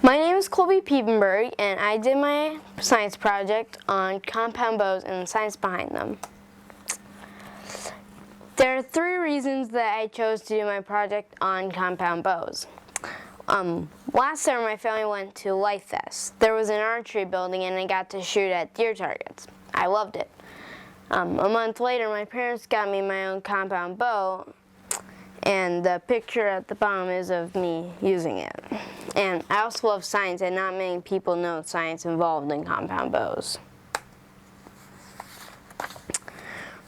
My name is Colby Piepenberg, and I did my science project on compound bows and the science behind them. There are 3 reasons that I chose to do my project on compound bows. Last summer, my family went to Life Fest. There was an archery building, and I got to shoot at deer targets. I loved it. A month later, my parents got me my own compound bow, and the picture at the bottom is of me using it. And I also love science, and not many people know science involved in compound bows.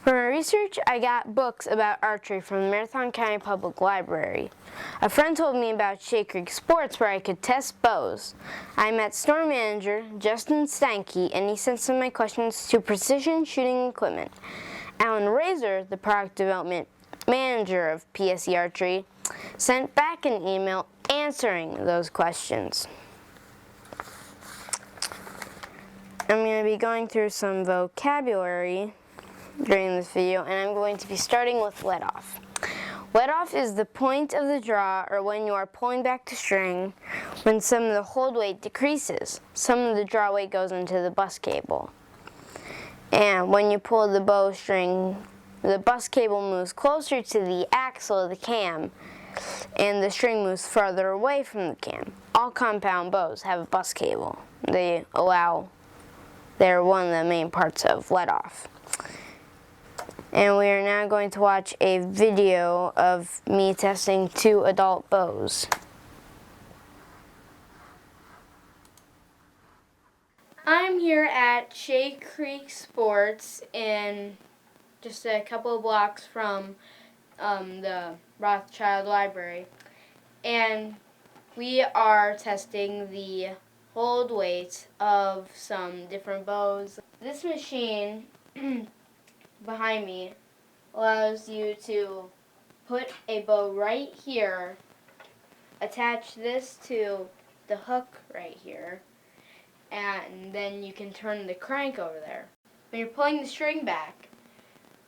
For my research, I got books about archery from the Marathon County Public Library. A friend told me about Shade Creek Sports where I could test bows. I met store manager Justin Steinke, and he sent some of my questions to Precision Shooting Equipment. Alan Razor, the product development manager of PSE Archery, sent back an email answering those questions. I'm going to be going through some vocabulary during this video, and I'm going to be starting with let off. Let off is the point of the draw, or when you are pulling back the string, when some of the hold weight decreases. Some of the draw weight goes into the bus cable. And when you pull the bow string, the bus cable moves closer to the axle of the cam, and the string moves farther away from the cam. All compound bows have a bus cable. They're one of the main parts of let off. And we are now going to watch a video of me testing 2 adult bows. I'm here at Shade Creek Sports in just a couple of blocks from the Rothschild Library. And we are testing the hold weight of some different bows. This machine behind me allows you to put a bow right here, attach this to the hook right here, and then you can turn the crank over there. When you're pulling the string back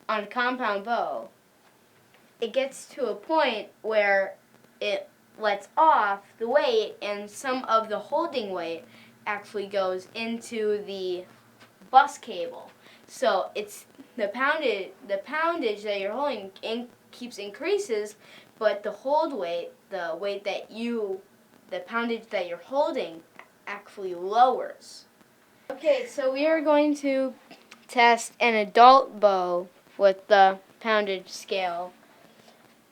on a compound bow, it gets to a point where it lets off the weight, and some of the holding weight actually goes into the bus cable. So it's the poundage that you're holding keeps increases, but the hold weight, the poundage that you're holding actually lowers. Okay, so we are going to test an adult bow with the poundage scale,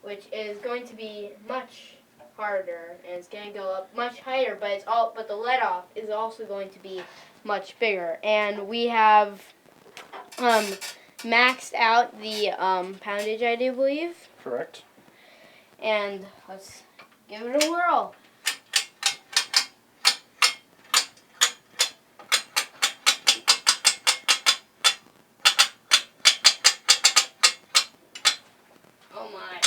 which is going to be much harder, and it's going to go up much higher, but the let off is also going to be much bigger. And we have maxed out the poundage, I do believe. Correct. And let's give it a whirl. Oh my.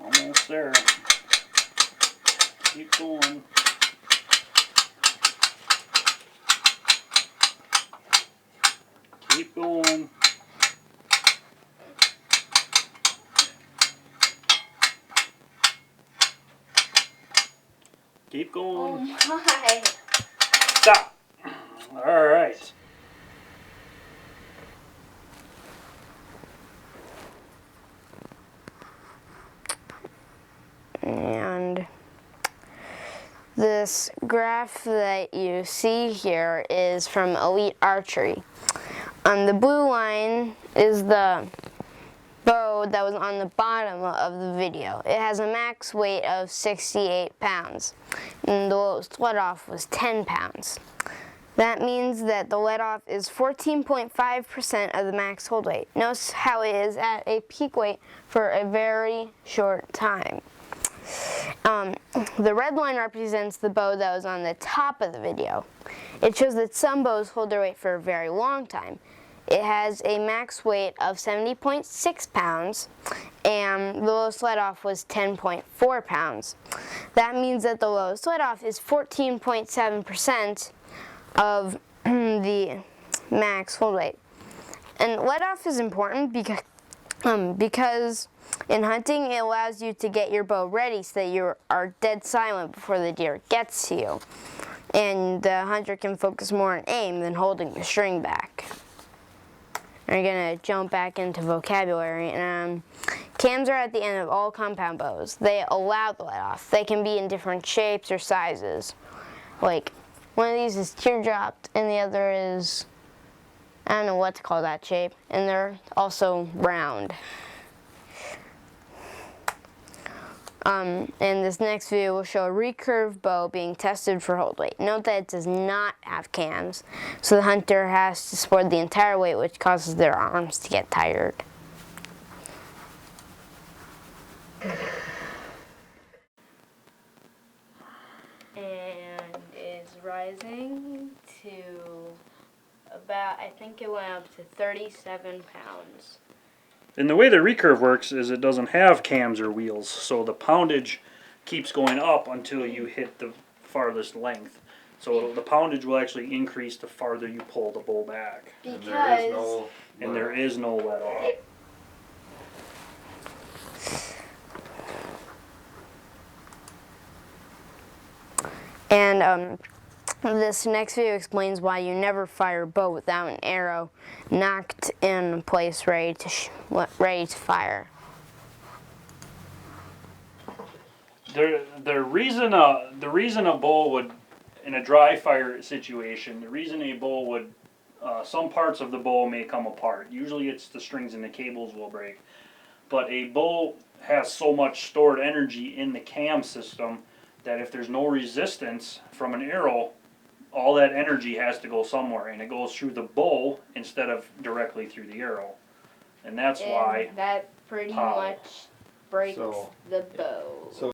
Almost there. Keep going. Keep going. Keep going. Oh my. Stop. All right. And this graph that you see here is from Elite Archery. The blue line is the bow that was on the bottom of the video. It has a max weight of 68 pounds, and the lowest let-off was 10 pounds. That means that the let-off is 14.5% of the max hold weight. Notice how it is at a peak weight for a very short time. The red line represents the bow that was on the top of the video. It shows that some bows hold their weight for a very long time. It has a max weight of 70.6 pounds, and the lowest let-off was 10.4 pounds. That means that the lowest let-off is 14.7% of the max hold weight. And let-off is important because in hunting it allows you to get your bow ready so that you are dead silent before the deer gets to you. And the hunter can focus more on aim than holding the string back. We're going to jump back into vocabulary. Cams are at the end of all compound bows. They allow the let-off. They can be in different shapes or sizes. Like, one of these is teardropped and the other is, I don't know what to call that shape. And they're also round. And this next video will show a recurve bow being tested for hold weight. Note that it does not have cams, so the hunter has to support the entire weight, which causes their arms to get tired. And is rising to about, I think it went up to 37 pounds. And the way the recurve works is it doesn't have cams or wheels, so the poundage keeps going up until you hit the farthest length. So the poundage will actually increase the farther you pull the bow back. Because And there is no let off. And this next video explains why you never fire a bow without an arrow knocked in place ready to fire. The reason a bow would, in a dry fire situation, the reason a bow would, some parts of the bow may come apart. Usually it's the strings and the cables will break. But a bow has so much stored energy in the cam system that if there's no resistance from an arrow, all that energy has to go somewhere, and it goes through the bow instead of directly through the arrow. And that's why that pretty much breaks the bow.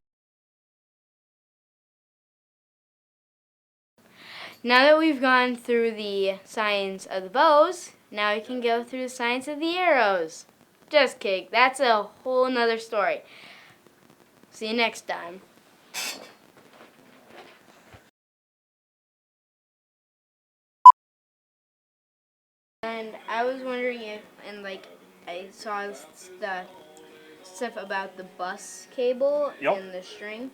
Now that we've gone through the science of the bows, now we can go through the science of the arrows. Just kidding. That's a whole nother story. See you next time. And I was wondering if, I saw the stuff about the bus cable and the string,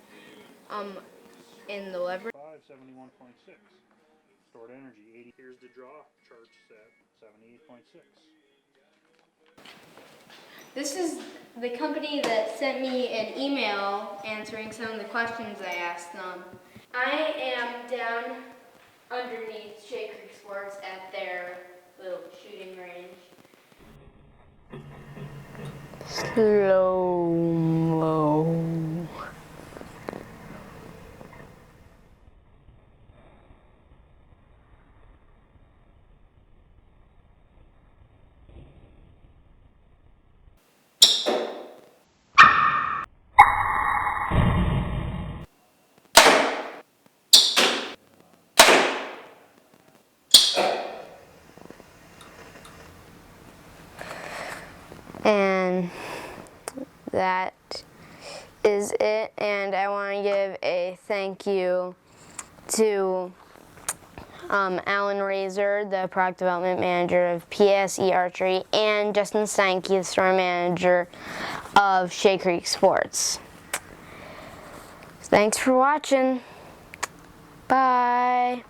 in the lever. 571.6 stored energy. 80. Here's the draw chart set 78.6. This is the company that sent me an email answering some of the questions I asked them. I am down underneath Shea Creek Sports at their little shooting range. Slow-mo. And that is it. And I want to give a thank you to Alan Razor, the product development manager of PSE Archery, and Justin Steinke, the store manager of Shea Creek Sports. Thanks for watching. Bye.